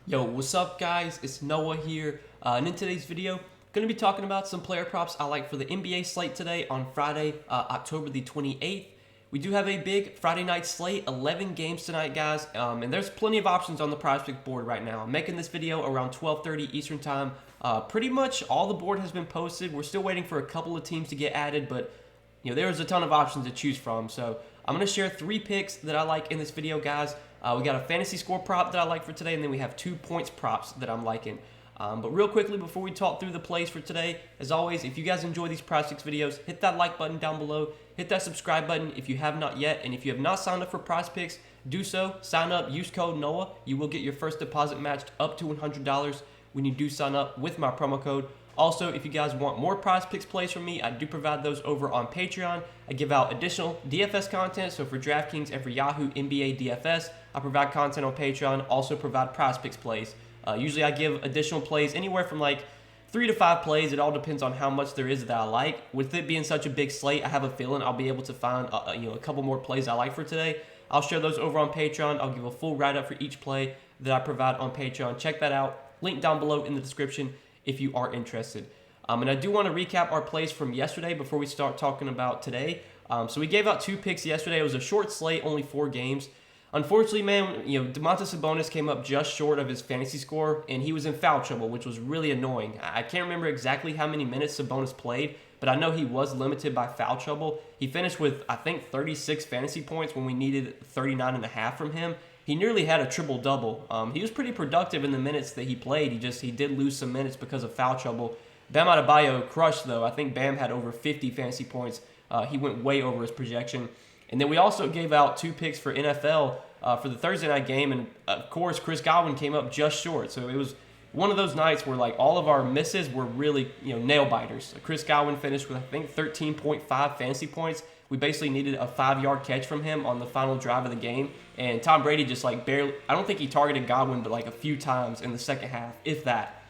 Yo, what's up guys? It's Noah here, and in today's video, going to be talking about some player props I like for the NBA slate today on Friday, October the 28th. We do have a big Friday night slate, 11 games tonight, guys, and there's plenty of options on the Prizepicks board right now. I'm making this video around 12:30 Eastern Time. Pretty much all the board has been posted. We're still waiting for a couple of teams to get added, but there's a ton of options to choose from. So I'm going to share 3 picks that I like in this video, guys. We got a fantasy score prop that I like for today, and then we have 2 points props that I'm liking. But real quickly, before we talk through the plays for today, as always, if you guys enjoy these Prizepicks videos, hit that like button down below, hit that subscribe button if you have not yet, and if you have not signed up for Prizepicks, do so. Sign up, use code NOAH. You will get your first deposit matched up to $100 when you do sign up with my promo code. Also, if you guys want more Prizepicks plays from me, I do provide those over on Patreon. I give out additional DFS content, so for DraftKings and for Yahoo NBA DFS, I provide content on Patreon, also provide Prizepicks plays. Usually I give additional plays anywhere from like 3 to 5 plays. It all depends on how much there is that I like. With it being such a big slate, I have a feeling I'll be able to find a couple more plays I like for today. I'll share those over on Patreon. I'll give a full write-up for each play that I provide on Patreon. Check that out. Link down below in the description if you are interested. And I do want to recap our plays from yesterday before we start talking about today. So we gave out 2 picks yesterday. It was a short slate, only 4 games. Unfortunately, man, Domantas Sabonis came up just short of his fantasy score, and he was in foul trouble, which was really annoying. I can't remember exactly how many minutes Sabonis played, but I know he was limited by foul trouble. He finished with, I think, 36 fantasy points when we needed 39.5 from him. He nearly had a triple-double. He was pretty productive in the minutes that he played. He did lose some minutes because of foul trouble. Bam Adebayo crushed, though. I think Bam had over 50 fantasy points. He went way over his projection. And then we also gave out 2 picks for NFL for the Thursday night game. And, of course, Chris Godwin came up just short. So it was one of those nights where, like, all of our misses were really, nail-biters. Chris Godwin finished with, I think, 13.5 fantasy points. We basically needed a 5-yard catch from him on the final drive of the game. And Tom Brady just, like, barely – I don't think he targeted Godwin but, like, a few times in the second half, if that.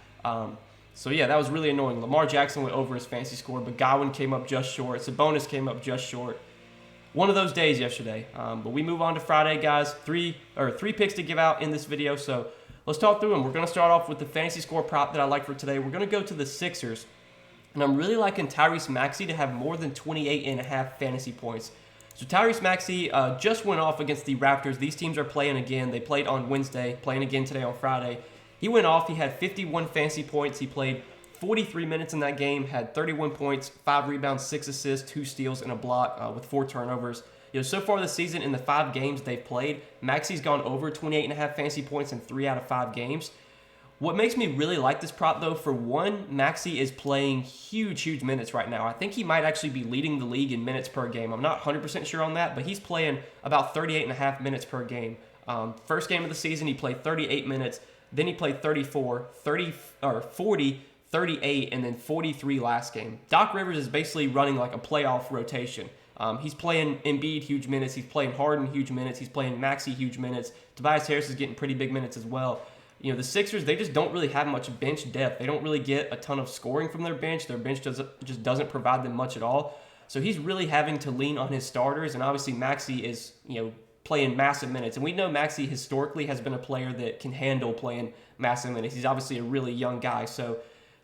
So, yeah, that was really annoying. Lamar Jackson went over his fantasy score, but Godwin came up just short. Sabonis came up just short. One of those days yesterday. But we move on to Friday, guys. 3 picks to give out in this video, so let's talk through them. We're going to start off with the fantasy score prop that I like for today. We're going to go to the Sixers, and I'm really liking Tyrese Maxey to have more than 28.5 fantasy points. So Tyrese Maxey just went off against the Raptors. These teams are playing again. They played on Wednesday, playing again today on Friday. He went off. He had 51 fantasy points. He played 43 minutes in that game, had 31 points, 5 rebounds, 6 assists, 2 steals, and a block with 4 turnovers. So far this season, in the 5 games they've played, Maxey's gone over 28.5 fantasy points in 3 out of 5 games. What makes me really like this prop, though, for one, Maxey is playing huge minutes right now. I think he might actually be leading the league in minutes per game. I'm not 100% sure on that, but he's playing about 38.5 minutes per game. First game of the season, he played 38 minutes. Then he played 34, 40, 38, and then 43 last game. Doc Rivers is basically running like a playoff rotation. He's playing Embiid huge minutes. He's playing Harden huge minutes. He's playing Maxey huge minutes. Tobias Harris is getting pretty big minutes as well. The Sixers, they just don't really have much bench depth. They don't really get a ton of scoring from their bench. Their bench just doesn't provide them much at all. So he's really having to lean on his starters, and obviously Maxey is, playing massive minutes. And we know Maxey historically has been a player that can handle playing massive minutes. He's obviously a really young guy. So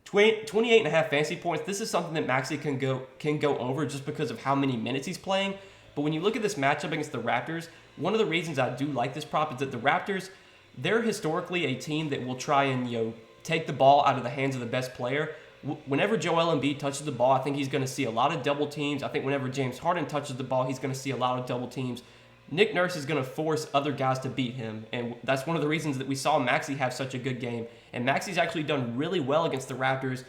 28.5 fantasy points, this is something that Maxey can go over just because of how many minutes he's playing. But when you look at this matchup against the Raptors, one of the reasons I do like this prop is that the Raptors, they're historically a team that will try and take the ball out of the hands of the best player. Whenever Joel Embiid touches the ball, I think he's going to see a lot of double teams. I think whenever James Harden touches the ball, he's going to see a lot of double teams. Nick Nurse is going to force other guys to beat him, and that's one of the reasons that we saw Maxey have such a good game. And Maxey's actually done really well against the Raptors,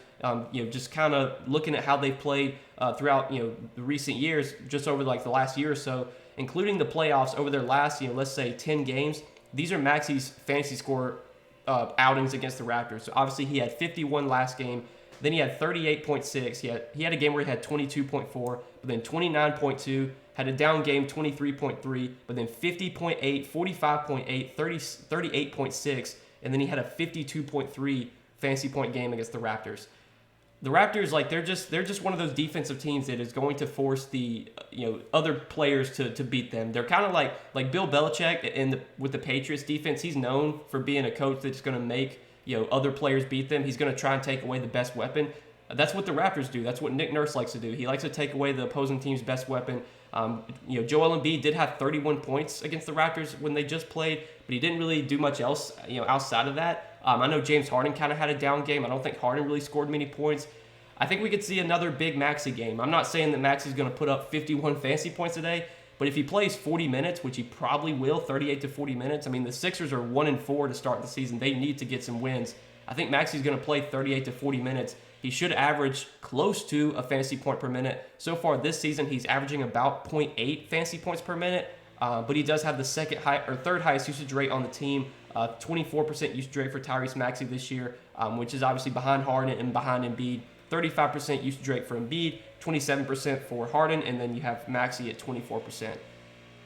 just kind of looking at how they've played throughout, the recent years, just over like the last year or so, including the playoffs over their last, let's say 10 games. These are Maxey's fantasy score outings against the Raptors. So obviously he had 51 last game. Then he had 38.6. He had a game where he had 22.4, but then 29.2. Had a down game, 23.3, but then 50.8, 45.8, 38.6, and then he had a 52.3 fantasy point game against the Raptors. the Raptors, like they're just one of those defensive teams that is going to force the other players to beat them. They're kind of like Bill Belichick with the Patriots defense. He's known for being a coach that's going to make other players beat them. He's going to try and take away the best weapon. That's what the Raptors do. That's what Nick Nurse likes to do. He likes to take away the opposing team's best weapon. Joel Embiid did have 31 points against the Raptors when they just played, but he didn't really do much else outside of that. I know James Harden kind of had a down game. I don't think Harden really scored many points. I think we could see another big Maxey game. I'm not saying that Maxey's going to put up 51 fantasy points a day, but if he plays 40 minutes, which he probably will, 38 to 40 minutes, I mean, the Sixers are 1-4 to start the season. They need to get some wins. I think Maxey's going to play 38 to 40 minutes. He should average close to a fantasy point per minute. So far this season, he's averaging about 0.8 fantasy points per minute, but he does have the third highest usage rate on the team. 24% usage rate for Tyrese Maxey this year, which is obviously behind Harden and behind Embiid. 35% usage rate for Embiid, 27% for Harden, and then you have Maxey at 24%.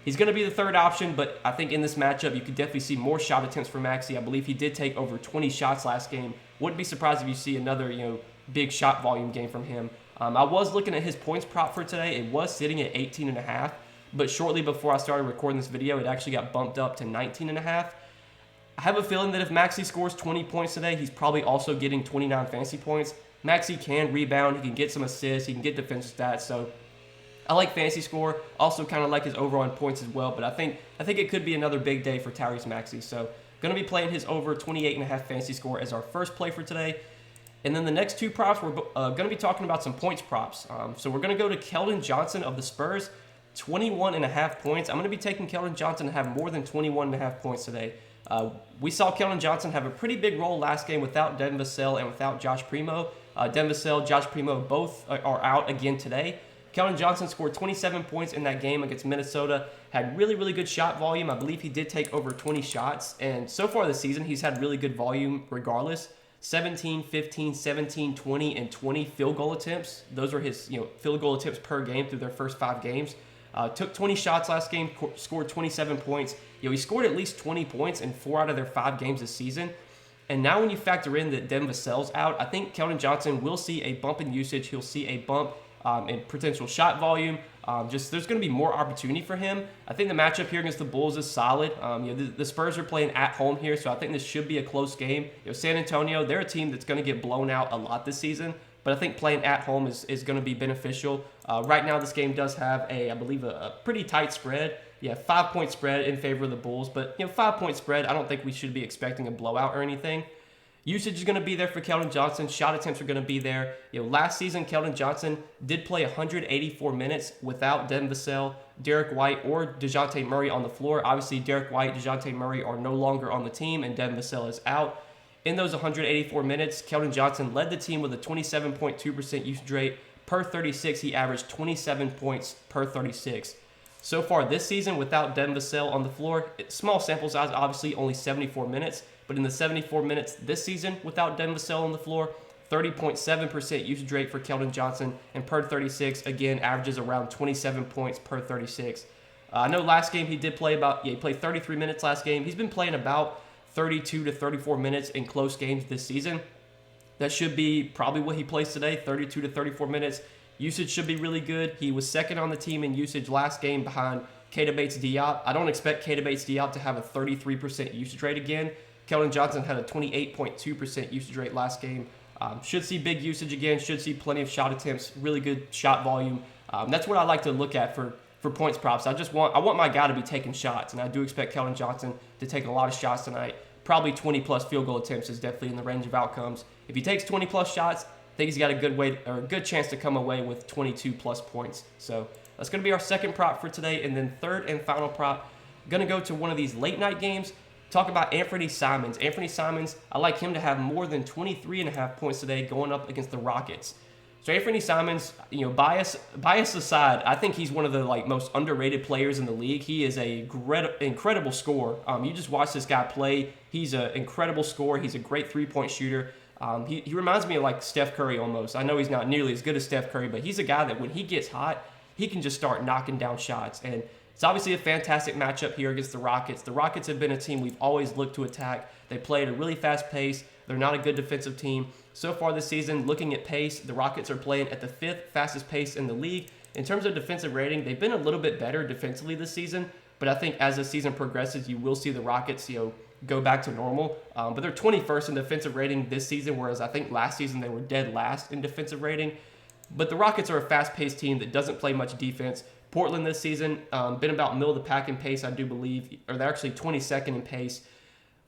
He's going to be the third option, but I think in this matchup, you could definitely see more shot attempts for Maxey. I believe he did take over 20 shots last game. Wouldn't be surprised if you see another, big shot volume game from him. I was looking at his points prop for today. It was sitting at 18.5, but shortly before I started recording this video, it actually got bumped up to 19.5. I have a feeling that if Maxey scores 20 points today, he's probably also getting 29 fantasy points. Maxey can rebound, he can get some assists, he can get defensive stats, so I like fantasy score. Also kind of like his over on points as well, but I think it could be another big day for Tyrese Maxey. So going to be playing his over 28.5 fantasy score as our first play for today. And then the next two props, we're going to be talking about some points props. So we're going to go to Keldon Johnson of the Spurs, 21.5 points. I'm going to be taking Keldon Johnson to have more than 21.5 points today. We saw Keldon Johnson have a pretty big role last game without Devin Vassell and without Josh Primo. Devin Vassell, Josh Primo both are out again today. Keldon Johnson scored 27 points in that game against Minnesota, had really, really good shot volume. I believe he did take over 20 shots, and so far this season, he's had really good volume regardless. 17, 15, 17, 20, and 20 field goal attempts. Those are his field goal attempts per game through their first 5 games. Took 20 shots last game, scored 27 points. He scored at least 20 points in 4 out of their 5 games this season. And now when you factor in that Devin Vassell's out, I think Keldon Johnson will see a bump in usage. He'll see a bump in potential shot volume. There's going to be more opportunity for him. I think the matchup here against the Bulls is solid. The Spurs are playing at home here, so I think this should be a close game. San Antonio, they're a team that's going to get blown out a lot this season, but I think playing at home is going to be beneficial. Right now, this game does have I believe a pretty tight spread. 5-point spread in favor of the Bulls, but 5-point spread, I don't think we should be expecting a blowout or anything. Usage is going to be there for Keldon Johnson. Shot attempts are going to be there. Last season, Keldon Johnson did play 184 minutes without Devin Vassell, Derek White, or DeJounte Murray on the floor. Obviously, Derek White, DeJounte Murray are no longer on the team, and Devin Vassell is out. In those 184 minutes, Keldon Johnson led the team with a 27.2% usage rate. Per 36, he averaged 27 points per 36. So far this season, without Devin Vassell on the floor, small sample size, obviously only 74 minutes, but in the 74 minutes this season without Devin Vassell on the floor, 30.7% usage rate for Keldon Johnson, and per 36, again, averages around 27 points per 36. I know last game he did play he played 33 minutes last game. He's been playing about 32 to 34 minutes in close games this season. That should be probably what he plays today, 32 to 34 minutes. Usage should be really good. He was second on the team in usage last game behind Keita Bates-Diop. I don't expect Keita Bates-Diop to have a 33% usage rate again. Keldon Johnson had a 28.2% usage rate last game. Should see big usage again. Should see plenty of shot attempts, really good shot volume. That's what I like to look at for points props. I want my guy to be taking shots, and I do expect Keldon Johnson to take a lot of shots tonight. Probably 20-plus field goal attempts is definitely in the range of outcomes. If he takes 20-plus shots, I think he's got a good chance to come away with 22-plus points. So that's going to be our second prop for today. And then third and final prop, going to go to one of these late-night games. Talk about Anthony Simons. Anthony Simons, I like him to have more than 23.5 points today going up against the Rockets. So Anthony Simons, bias aside, I think he's one of the most underrated players in the league. He is a incredible scorer. You just watch this guy play. He's an incredible scorer. He's a great three-point shooter. He reminds me of Steph Curry almost. I know he's not nearly as good as Steph Curry, but he's a guy that when he gets hot, he can just start knocking down shots. And It's obviously a fantastic matchup here against the Rockets. The Rockets have been a team we've always looked to attack. They play at a really fast pace. They're not a good defensive team. So far this season, looking at pace, the Rockets are playing at the 5th fastest pace in the league. In terms of defensive rating, they've been a little bit better defensively this season, but I think as the season progresses, you will see the Rockets, go back to normal. But they're 21st in defensive rating this season, whereas I think last season they were dead last in defensive rating. But the Rockets are a fast-paced team that doesn't play much defense. Portland this season, been about middle of the pack in pace, I do believe, or they're actually 22nd in pace.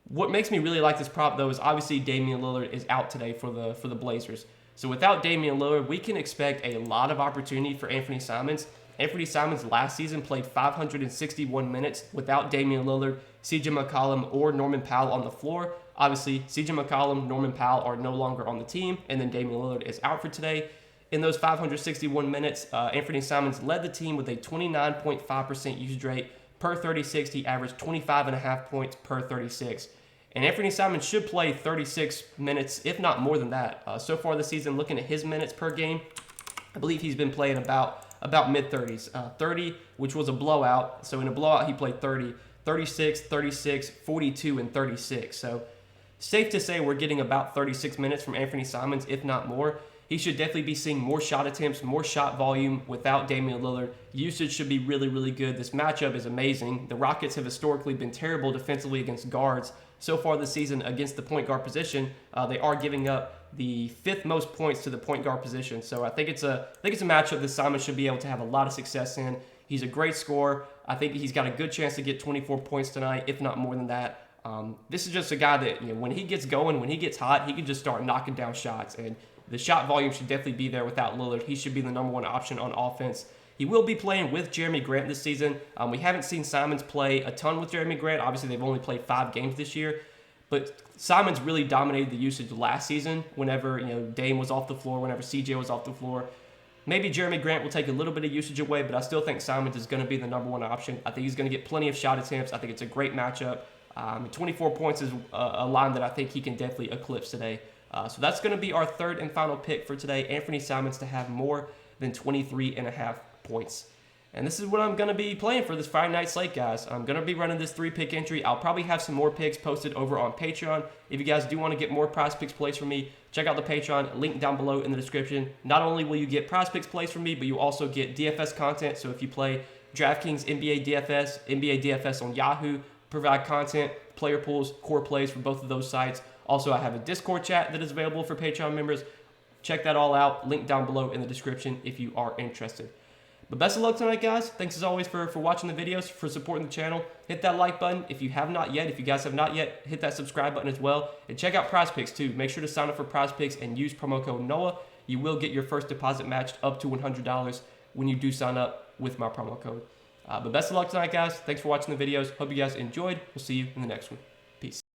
What makes me really like this prop, though, is obviously Damian Lillard is out today for the Blazers. So without Damian Lillard, we can expect a lot of opportunity for Anthony Simons. Anthony Simons last season played 561 minutes without Damian Lillard, CJ McCollum, or Norman Powell on the floor. Obviously, CJ McCollum, Norman Powell are no longer on the team, and then Damian Lillard is out for today. In those 561 minutes, Anthony Simons led the team with a 29.5% usage rate. Per 36, he averaged 25.5 points per 36. And Anthony Simons should play 36 minutes, if not more than that. So far this season, looking at his minutes per game, I believe he's been playing about mid-30s. 30, which was a blowout. So in a blowout, he played 30, 36, 36, 42, and 36. So safe to say we're getting about 36 minutes from Anthony Simons, if not more. He should definitely be seeing more shot attempts, more shot volume without Damian Lillard. Usage should be really, really good. This matchup is amazing. The Rockets have historically been terrible defensively against guards. So far this season against the point guard position, they are giving up the 5th most points to the point guard position. So I think it's a matchup that Simon should be able to have a lot of success in. He's a great scorer. I think he's got a good chance to get 24 points tonight, if not more than that. This is just a guy that, when he gets going, when he gets hot, he can just start knocking down shots. And the shot volume should definitely be there without Lillard. He should be the #1 option on offense. He will be playing with Jeremy Grant this season. We haven't seen Simons play a ton with Jeremy Grant. Obviously, they've only played 5 games this year. But Simons really dominated the usage last season whenever Dame was off the floor, whenever CJ was off the floor. Maybe Jeremy Grant will take a little bit of usage away, but I still think Simons is going to be the #1 option. I think he's going to get plenty of shot attempts. I think it's a great matchup. 24 points is a line that I think he can definitely eclipse today. So that's going to be our 3rd and final pick for today. Anthony Simons to have more than 23.5 points. And this is what I'm going to be playing for this Friday night slate, guys. I'm going to be running this 3-pick entry. I'll probably have some more picks posted over on Patreon. If you guys do want to get more Prizepicks plays from me, check out the Patreon, link down below in the description. Not only will you get Prizepicks plays from me, but you also get DFS content. So if you play DraftKings NBA DFS on Yahoo, provide content, player pools, core plays for both of those sites. Also, I have a Discord chat that is available for Patreon members. Check that all out. Link down below in the description if you are interested. But best of luck tonight, guys. Thanks as always for watching the videos, for supporting the channel. Hit that like button if you have not yet. If you guys have not yet, hit that subscribe button as well. And check out Prizepicks too. Make sure to sign up for Prizepicks and use promo code NOAH. You will get your first deposit matched up to $100 when you do sign up with my promo code. But best of luck tonight, guys. Thanks for watching the videos. Hope you guys enjoyed. We'll see you in the next one. Peace.